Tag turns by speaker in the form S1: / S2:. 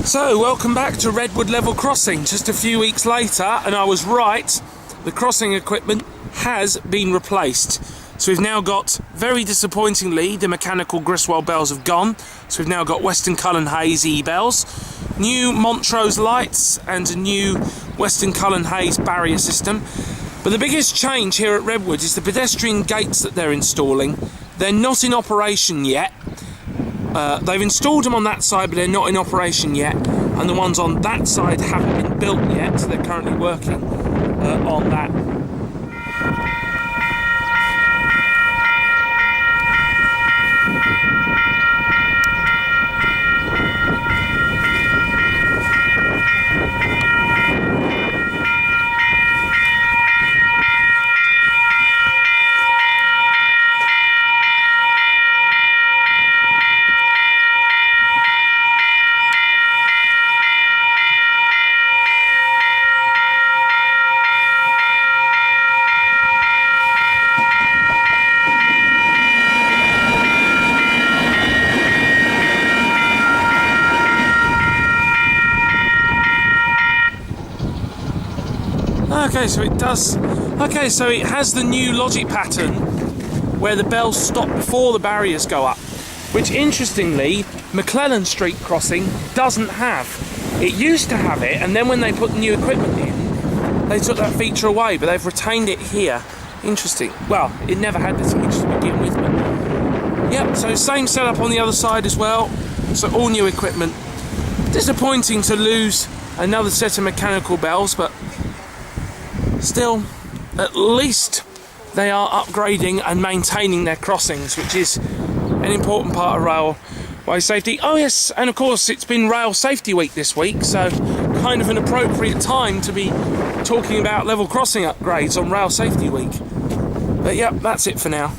S1: So, welcome back to Redwood level crossing, just a few weeks later, and I was right, the crossing equipment has been replaced. So we've now got, very disappointingly, the mechanical Griswold bells have gone, so we've now got Western Cullen Hayes E-bells, new Montrose lights and a new Western Cullen Hayes barrier system. But the biggest change here at Redwood is the pedestrian gates that they're installing. They're not in operation yet. They've installed them on that side, but they're not in operation yet, and the ones on that side haven't been built yet, so they're currently working on that. Okay, so it has the new logic pattern where the bells stop before the barriers go up, which interestingly McClellan Street crossing doesn't have. It used to have it, and then when they put the new equipment in, they took that feature away, but they've retained it here. Interesting. Well, it never had this feature to begin with, but yep, so same setup on the other side as well, so all new equipment. Disappointing to lose another set of mechanical bells, but still, at least they are upgrading and maintaining their crossings, which is an important part of railway safety. Oh yes, and of course it's been Rail Safety Week this week, so kind of an appropriate time to be talking about level crossing upgrades on Rail Safety Week. But yep, that's it for now.